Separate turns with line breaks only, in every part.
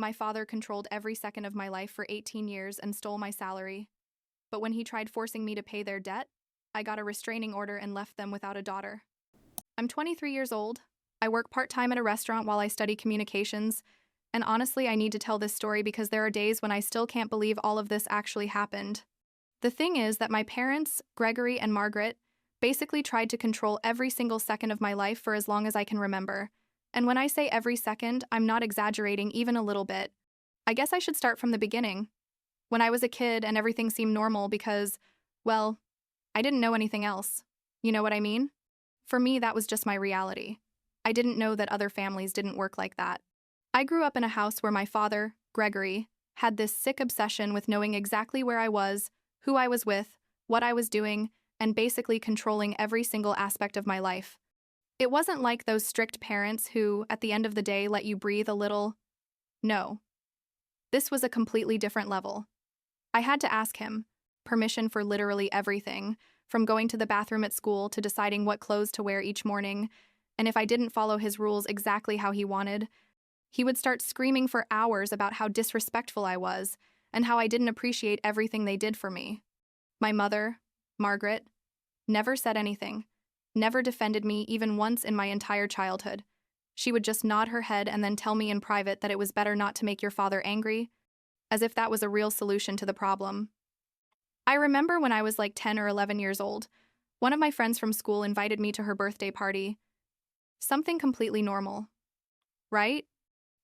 My father controlled every second of my life for 18 years and stole my salary. But when he tried forcing me to pay their debt, I got a restraining order and left them without a daughter. I'm 23 years old. I work part-time at a restaurant while I study communications, and honestly, I need to tell this story because there are days when I still can't believe all of this actually happened. The thing is that my parents, Gregory and Margaret, basically tried to control every single second of my life for as long as I can remember. And when I say every second, I'm not exaggerating even a little bit. I guess I should start from the beginning. When I was a kid and everything seemed normal because, well, I didn't know anything else. You know what I mean? For me, that was just my reality. I didn't know that other families didn't work like that. I grew up in a house where my father, Gregory, had this sick obsession with knowing exactly where I was, who I was with, what I was doing, and basically controlling every single aspect of my life. It wasn't like those strict parents who, at the end of the day, let you breathe a little. No. This was a completely different level. I had to ask him permission for literally everything, from going to the bathroom at school to deciding what clothes to wear each morning, and if I didn't follow his rules exactly how he wanted, he would start screaming for hours about how disrespectful I was and how I didn't appreciate everything they did for me. My mother, Margaret, never said anything, never defended me even once in my entire childhood. She would just nod her head and then tell me in private that it was better not to make your father angry, as if that was a real solution to the problem. I remember when I was like 10 or 11 years old, one of my friends from school invited me to her birthday party. Something completely normal, right?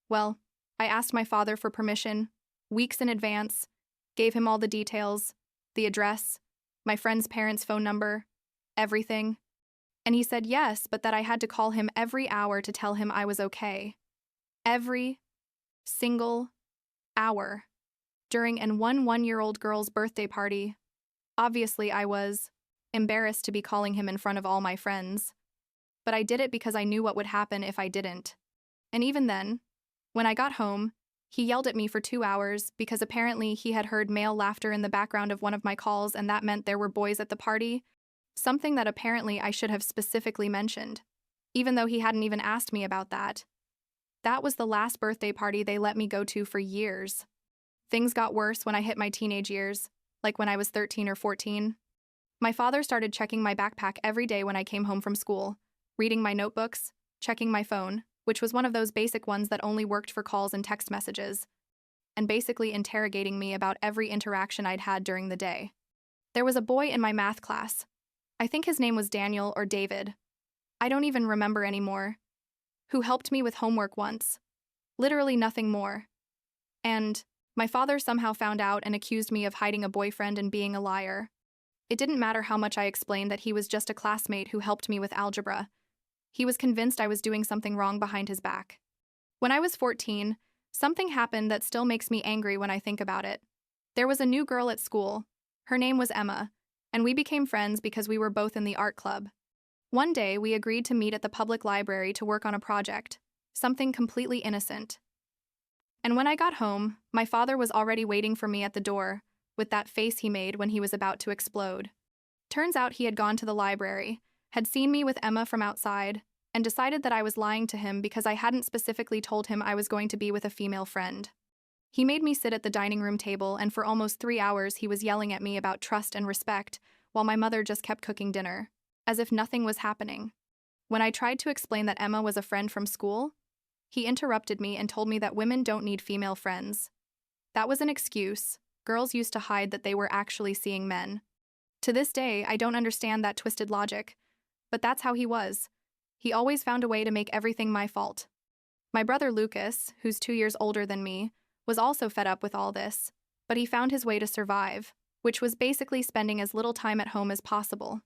Well, I asked my father for permission, weeks in advance, gave him all the details, the address, my friend's parents' phone number, everything. And he said yes, but that I had to call him every hour to tell him I was okay. Every single hour. During an one-year-old girl's birthday party. Obviously, I was embarrassed to be calling him in front of all my friends. But I did it because I knew what would happen if I didn't. And even then, when I got home, he yelled at me for 2 hours because apparently he had heard male laughter in the background of one of my calls and that meant there were boys at the party, something that apparently I should have specifically mentioned, even though he hadn't even asked me about that. That was the last birthday party they let me go to for years. Things got worse when I hit my teenage years, like when I was 13 or 14. My father started checking my backpack every day when I came home from school, reading my notebooks, checking my phone, which was one of those basic ones that only worked for calls and text messages, and basically interrogating me about every interaction I'd had during the day. There was a boy in my math class. I think his name was Daniel or David. I don't even remember anymore. Who helped me with homework once. Literally nothing more. And my father somehow found out and accused me of hiding a boyfriend and being a liar. It didn't matter how much I explained that he was just a classmate who helped me with algebra. He was convinced I was doing something wrong behind his back. When I was 14, something happened that still makes me angry when I think about it. There was a new girl at school. Her name was Emma, and we became friends because we were both in the art club. One day, we agreed to meet at the public library to work on a project, something completely innocent. And when I got home, my father was already waiting for me at the door, with that face he made when he was about to explode. Turns out he had gone to the library, had seen me with Emma from outside, and decided that I was lying to him because I hadn't specifically told him I was going to be with a female friend. He made me sit at the dining room table, and for almost 3 hours he was yelling at me about trust and respect, while my mother just kept cooking dinner, as if nothing was happening. When I tried to explain that Emma was a friend from school, he interrupted me and told me that women don't need female friends. That was an excuse. Girls used to hide that they were actually seeing men. To this day, I don't understand that twisted logic, but that's how he was. He always found a way to make everything my fault. My brother Lucas, who's 2 years older than me, was also fed up with all this, but he found his way to survive, which was basically spending as little time at home as possible.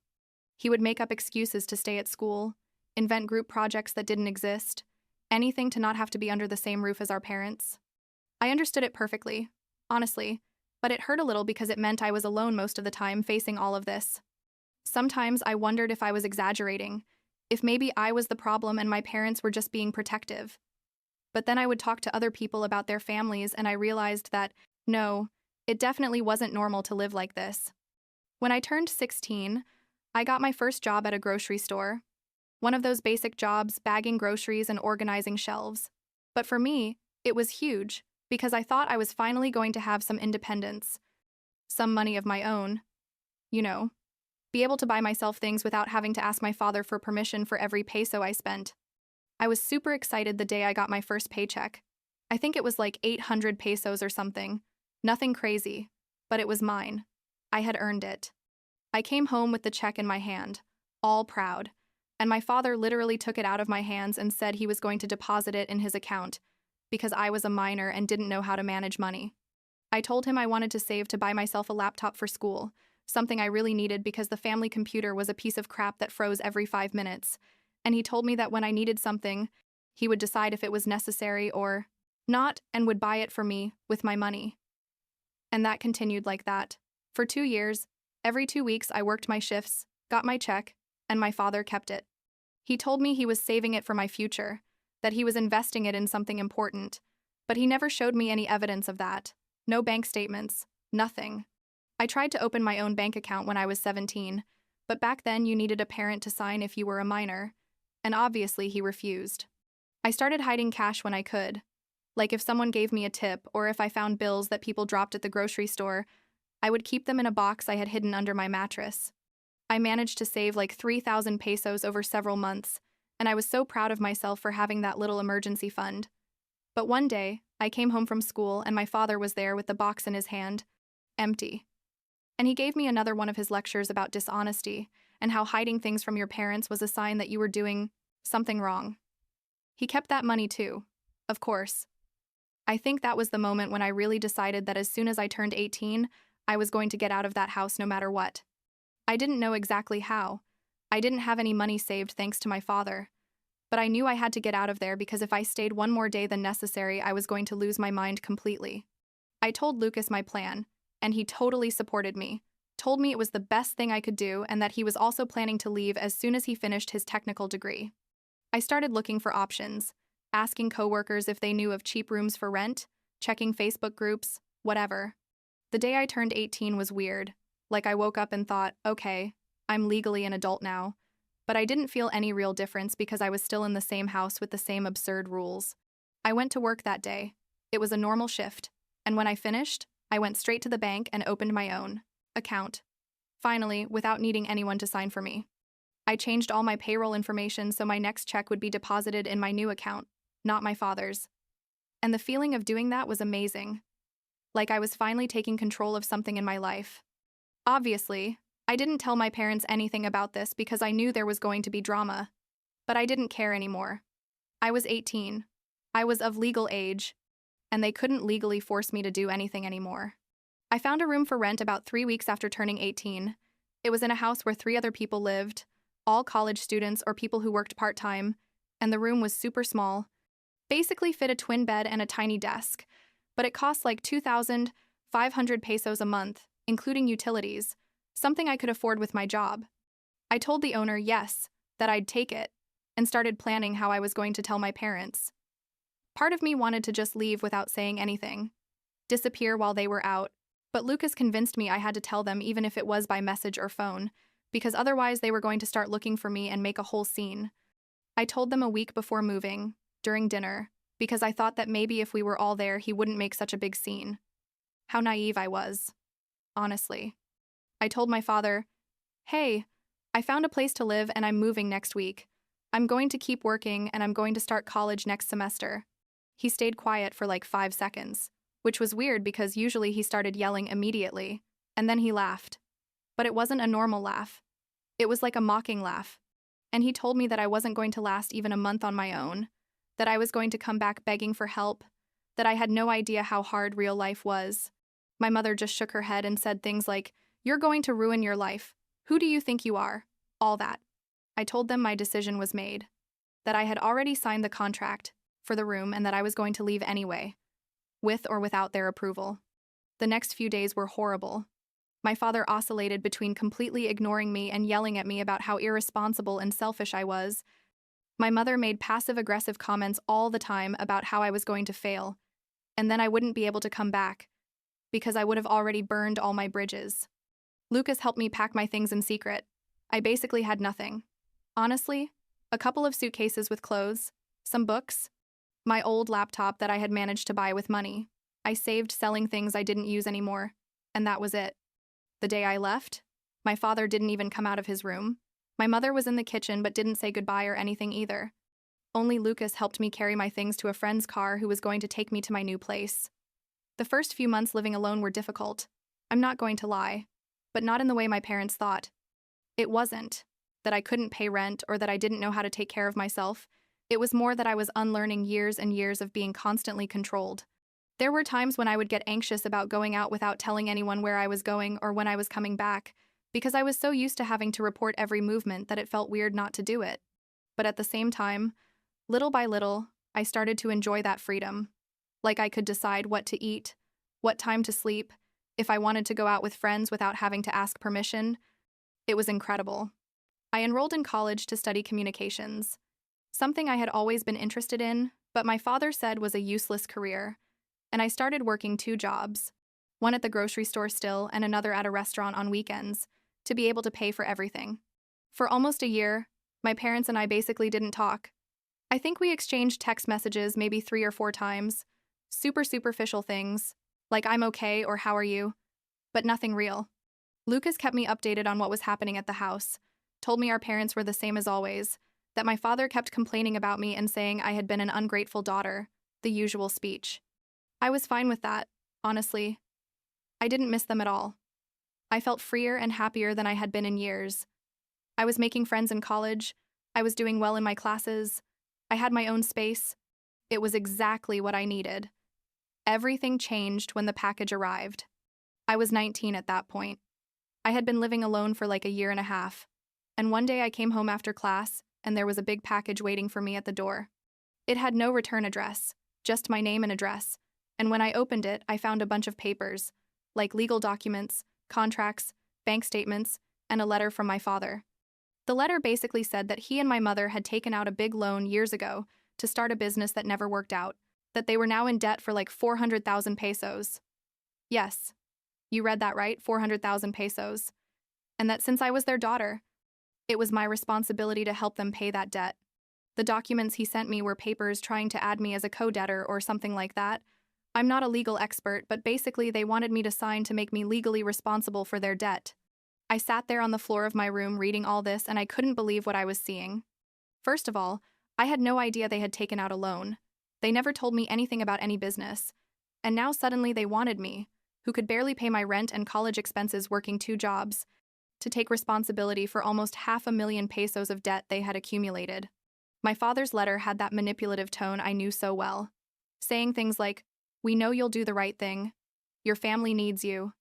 He would make up excuses to stay at school, invent group projects that didn't exist, anything to not have to be under the same roof as our parents. I understood it perfectly, honestly, but it hurt a little because it meant I was alone most of the time facing all of this. Sometimes I wondered if I was exaggerating, if maybe I was the problem and my parents were just being protective. But then I would talk to other people about their families and I realized that, no, it definitely wasn't normal to live like this. When I turned 16, I got my first job at a grocery store. One of those basic jobs, bagging groceries and organizing shelves. But for me, it was huge. because I thought I was finally going to have some independence, some money of my own, you know, be able to buy myself things without having to ask my father for permission for every peso I spent. I was super excited the day I got my first paycheck. I think it was like 800 pesos or something. Nothing crazy, but it was mine. I had earned it. I came home with the check in my hand, all proud, and my father literally took it out of my hands and said he was going to deposit it in his account because I was a minor and didn't know how to manage money. I told him I wanted to save to buy myself a laptop for school, something I really needed because the family computer was a piece of crap that froze every 5 minutes, and he told me that when I needed something, he would decide if it was necessary or not and would buy it for me with my money. And that continued like that. For 2 years, every 2 weeks I worked my shifts, got my check, and my father kept it. He told me he was saving it for my future, that he was investing it in something important, but he never showed me any evidence of that. No bank statements, nothing. I tried to open my own bank account when I was 17, but back then you needed a parent to sign if you were a minor, and obviously he refused. I started hiding cash when I could. Like if someone gave me a tip or if I found bills that people dropped at the grocery store, I would keep them in a box I had hidden under my mattress. I managed to save like 3,000 pesos over several months, and I was so proud of myself for having that little emergency fund. But one day, I came home from school and my father was there with the box in his hand, empty. And he gave me another one of his lectures about dishonesty and how hiding things from your parents was a sign that you were doing something wrong. He kept that money too, of course. I think that was the moment when I really decided that as soon as I turned 18, I was going to get out of that house no matter what. I didn't know exactly how. I didn't have any money saved thanks to my father. But I knew I had to get out of there because if I stayed one more day than necessary, I was going to lose my mind completely. I told Lucas my plan, and he totally supported me, told me it was the best thing I could do and that he was also planning to leave as soon as he finished his technical degree. I started looking for options, asking coworkers if they knew of cheap rooms for rent, checking Facebook groups, whatever. The day I turned 18 was weird. Like I woke up and thought, okay, I'm legally an adult now. But I didn't feel any real difference because I was still in the same house with the same absurd rules. I went to work that day. It was a normal shift, and when I finished, I went straight to the bank and opened my own account. Finally, without needing anyone to sign for me. I changed all my payroll information so my next check would be deposited in my new account, not my father's. And the feeling of doing that was amazing. Like I was finally taking control of something in my life. Obviously, I didn't tell my parents anything about this because I knew there was going to be drama. But I didn't care anymore. I was 18. I was of legal age, and they couldn't legally force me to do anything anymore. I found a room for rent about 3 weeks after turning 18. It was in a house where 3 other people lived, all college students or people who worked part-time, and the room was super small. Basically fit a twin bed and a tiny desk, but it cost like 2,500 pesos a month, including utilities, something I could afford with my job. I told the owner yes, that I'd take it, and started planning how I was going to tell my parents. Part of me wanted to just leave without saying anything, disappear while they were out, but Lucas convinced me I had to tell them even if it was by message or phone, because otherwise they were going to start looking for me and make a whole scene. I told them a week before moving, during dinner, because I thought that maybe if we were all there he wouldn't make such a big scene. How naive I was. Honestly. I told my father, "Hey, I found a place to live and I'm moving next week. I'm going to keep working and I'm going to start college next semester." He stayed quiet for like 5 seconds, which was weird because usually he started yelling immediately, and then he laughed. But it wasn't a normal laugh. It was like a mocking laugh. And he told me that I wasn't going to last even a month on my own, that I was going to come back begging for help, that I had no idea how hard real life was. My mother just shook her head and said things like, "You're going to ruin your life. Who do you think you are?" All that. I told them my decision was made, that I had already signed the contract for the room and that I was going to leave anyway, with or without their approval. The next few days were horrible. My father oscillated between completely ignoring me and yelling at me about how irresponsible and selfish I was. My mother made passive-aggressive comments all the time about how I was going to fail, and then I wouldn't be able to come back, because I would have already burned all my bridges. Lucas helped me pack my things in secret. I basically had nothing. Honestly, a couple of suitcases with clothes, some books, my old laptop that I had managed to buy with money. I saved selling things I didn't use anymore, and that was it. The day I left, my father didn't even come out of his room. My mother was in the kitchen but didn't say goodbye or anything either. Only Lucas helped me carry my things to a friend's car who was going to take me to my new place. The first few months living alone were difficult. I'm not going to lie, but not in the way my parents thought. It wasn't that I couldn't pay rent or that I didn't know how to take care of myself. It was more that I was unlearning years and years of being constantly controlled. There were times when I would get anxious about going out without telling anyone where I was going or when I was coming back, because I was so used to having to report every movement that it felt weird not to do it. But at the same time, little by little, I started to enjoy that freedom. Like I could decide what to eat, what time to sleep, if I wanted to go out with friends without having to ask permission. It was incredible. I enrolled in college to study communications, something I had always been interested in, but my father said was a useless career, and I started working 2 jobs, one at the grocery store still and another at a restaurant on weekends, to be able to pay for everything. For almost a year, my parents and I basically didn't talk. I think we exchanged text messages maybe 3 or 4 times, super superficial things, like I'm okay or how are you, but nothing real. Lucas kept me updated on what was happening at the house, told me our parents were the same as always, that my father kept complaining about me and saying I had been an ungrateful daughter, the usual speech. I was fine with that, honestly. I didn't miss them at all. I felt freer and happier than I had been in years. I was making friends in college, I was doing well in my classes, I had my own space. It was exactly what I needed. Everything changed when the package arrived. I was 19 at that point. I had been living alone for like a year and a half, and one day I came home after class, and there was a big package waiting for me at the door. It had no return address, just my name and address, and when I opened it, I found a bunch of papers, like legal documents, contracts, bank statements, and a letter from my father. The letter basically said that he and my mother had taken out a big loan years ago to start a business that never worked out, that they were now in debt for like 400,000 pesos. Yes, you read that right, 400,000 pesos. And that since I was their daughter, it was my responsibility to help them pay that debt. The documents he sent me were papers trying to add me as a co-debtor or something like that. I'm not a legal expert, but basically they wanted me to sign to make me legally responsible for their debt. I sat there on the floor of my room reading all this and I couldn't believe what I was seeing. First of all, I had no idea they had taken out a loan. They never told me anything about any business. And now suddenly they wanted me, who could barely pay my rent and college expenses working 2 jobs, to take responsibility for almost 500,000 pesos of debt they had accumulated. My father's letter had that manipulative tone I knew so well, saying things like, "We know you'll do the right thing. Your family needs you.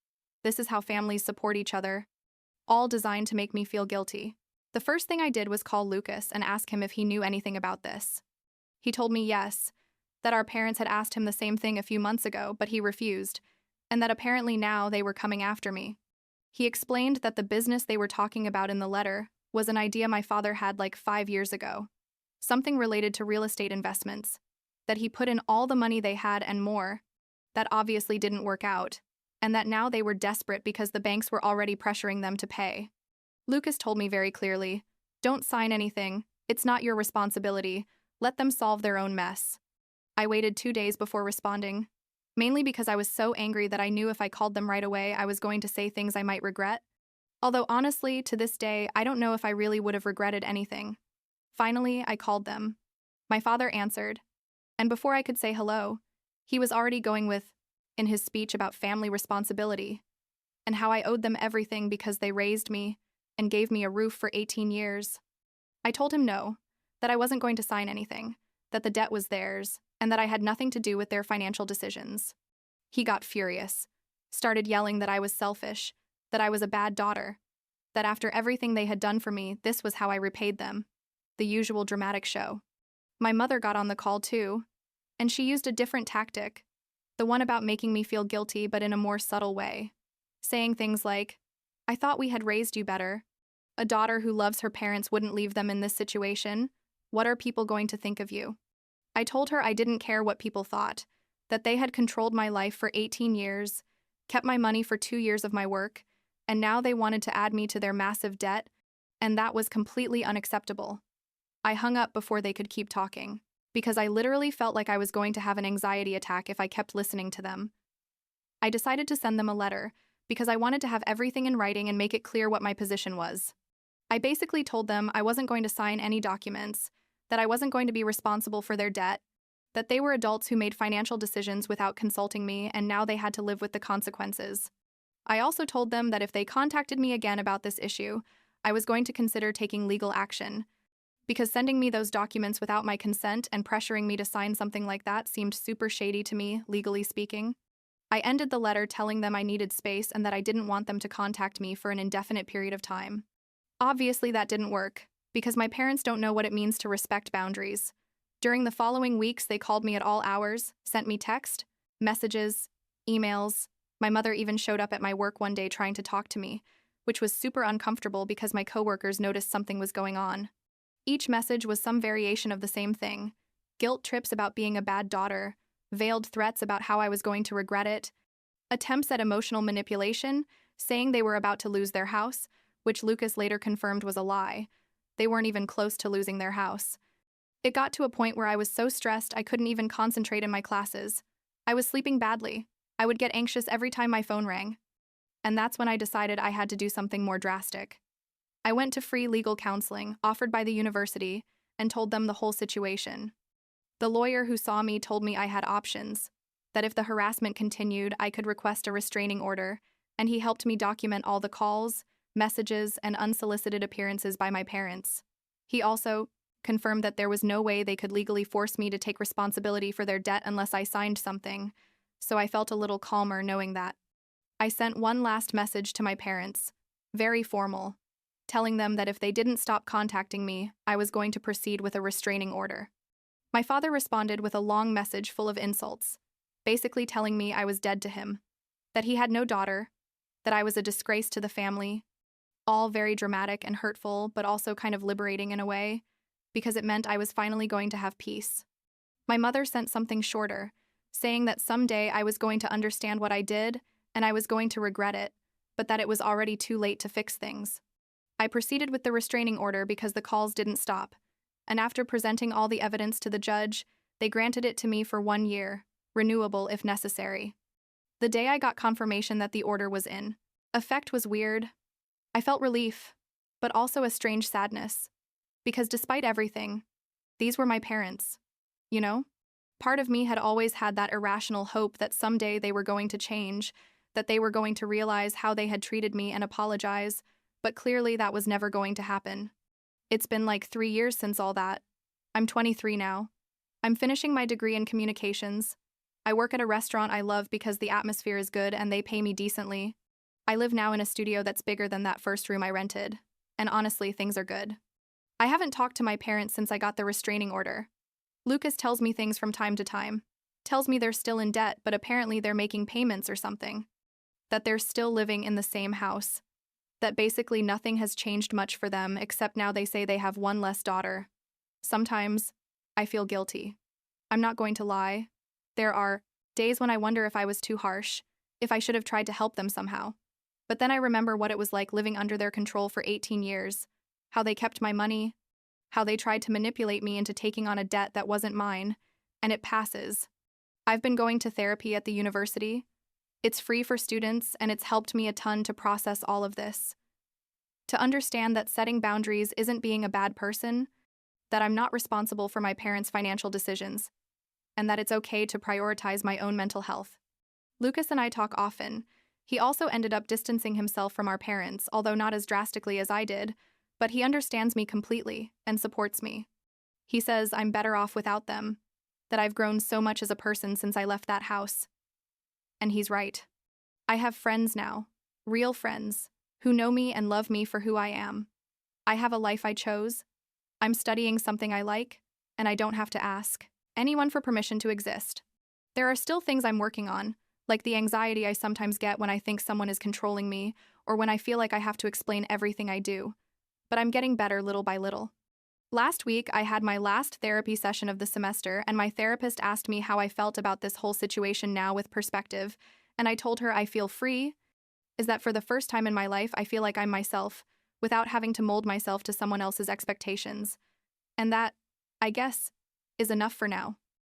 This is how families support each other," all designed to make me feel guilty. The first thing I did was call Lucas and ask him if he knew anything about this. He told me yes, that our parents had asked him the same thing a few months ago, but he refused, and that apparently now they were coming after me. He explained that the business they were talking about in the letter was an idea my father had like 5 years ago, something related to real estate investments, that he put in all the money they had and more, that obviously didn't work out, and that now they were desperate because the banks were already pressuring them to pay. Lucas told me very clearly, "Don't sign anything, it's not your responsibility, let them solve their own mess." I waited 2 days before responding, mainly because I was so angry that I knew if I called them right away I was going to say things I might regret. Although honestly, to this day, I don't know if I really would have regretted anything. Finally, I called them. My father answered, and before I could say hello, he was already going with, in his speech about family responsibility, and how I owed them everything because they raised me and gave me a roof for 18 years. I told him no, that I wasn't going to sign anything, that the debt was theirs, and that I had nothing to do with their financial decisions. He got furious, started yelling that I was selfish, that I was a bad daughter, that after everything they had done for me, this was how I repaid them. The usual dramatic show. My mother got on the call too, and she used a different tactic, the one about making me feel guilty but in a more subtle way, saying things like, "I thought we had raised you better. A daughter who loves her parents wouldn't leave them in this situation. What are people going to think of you?" I told her I didn't care what people thought, that they had controlled my life for 18 years, kept my money for 2 years of my work, and now they wanted to add me to their massive debt, and that was completely unacceptable. I hung up before they could keep talking. because I literally felt like I was going to have an anxiety attack if I kept listening to them. I decided to send them a letter because I wanted to have everything in writing and make it clear what my position was. I basically told them I wasn't going to sign any documents, that I wasn't going to be responsible for their debt, that they were adults who made financial decisions without consulting me and now they had to live with the consequences. I also told them that if they contacted me again about this issue, I was going to consider taking legal action, because sending me those documents without my consent and pressuring me to sign something like that seemed super shady to me, legally speaking. I ended the letter telling them I needed space and that I didn't want them to contact me for an indefinite period of time. Obviously, that didn't work, because my parents don't know what it means to respect boundaries. During the following weeks, they called me at all hours, sent me text, messages, emails. My mother even showed up at my work one day trying to talk to me, which was super uncomfortable because my coworkers noticed something was going on. Each message was some variation of the same thing: guilt trips about being a bad daughter, veiled threats about how I was going to regret it, attempts at emotional manipulation, saying they were about to lose their house, which Lucas later confirmed was a lie. They weren't even close to losing their house. It got to a point where I was so stressed I couldn't even concentrate in my classes. I was sleeping badly. I would get anxious every time my phone rang. And that's when I decided I had to do something more drastic. I went to free legal counseling offered by the university and told them the whole situation. The lawyer who saw me told me I had options, that if the harassment continued, I could request a restraining order, and he helped me document all the calls, messages, and unsolicited appearances by my parents. He also confirmed that there was no way they could legally force me to take responsibility for their debt unless I signed something, so I felt a little calmer knowing that. I sent one last message to my parents, very formal, telling them that if they didn't stop contacting me, I was going to proceed with a restraining order. My father responded with a long message full of insults, basically telling me I was dead to him, that he had no daughter, that I was a disgrace to the family, all very dramatic and hurtful, but also kind of liberating in a way, because it meant I was finally going to have peace. My mother sent something shorter, saying that someday I was going to understand what I did and I was going to regret it, but that it was already too late to fix things. I proceeded with the restraining order because the calls didn't stop, and after presenting all the evidence to the judge, they granted it to me for 1 year, renewable if necessary. The day I got confirmation that the order was in effect was weird. I felt relief, but also a strange sadness, because despite everything, these were my parents, you know? Part of me had always had that irrational hope that someday they were going to change, that they were going to realize how they had treated me and apologize, but clearly that was never going to happen. It's been like 3 years since all that. I'm 23 now. I'm finishing my degree in communications. I work at a restaurant I love because the atmosphere is good and they pay me decently. I live now in a studio that's bigger than that first room I rented, and honestly, things are good. I haven't talked to my parents since I got the restraining order. Lucas tells me things from time to time. Tells me they're still in debt, but apparently they're making payments or something. That they're still living in the same house. That basically nothing has changed much for them except now they say they have one less daughter. Sometimes, I feel guilty. I'm not going to lie. There are days when I wonder if I was too harsh, if I should have tried to help them somehow. But then I remember what it was like living under their control for 18 years, how they kept my money, how they tried to manipulate me into taking on a debt that wasn't mine, and it passes. I've been going to therapy at the university. It's free for students, and it's helped me a ton to process all of this. To understand that setting boundaries isn't being a bad person, that I'm not responsible for my parents' financial decisions, and that it's okay to prioritize my own mental health. Lucas and I talk often. He also ended up distancing himself from our parents, although not as drastically as I did, but he understands me completely and supports me. He says I'm better off without them, that I've grown so much as a person since I left that house. And he's right. I have friends now, real friends, who know me and love me for who I am. I have a life I chose. I'm studying something I like, and I don't have to ask anyone for permission to exist. There are still things I'm working on, like the anxiety I sometimes get when I think someone is controlling me, or when I feel like I have to explain everything I do. But I'm getting better little by little. Last week, I had my last therapy session of the semester, and my therapist asked me how I felt about this whole situation now with perspective, and I told her I feel free, is that for the first time in my life I feel like I'm myself, without having to mold myself to someone else's expectations. And that, I guess, is enough for now.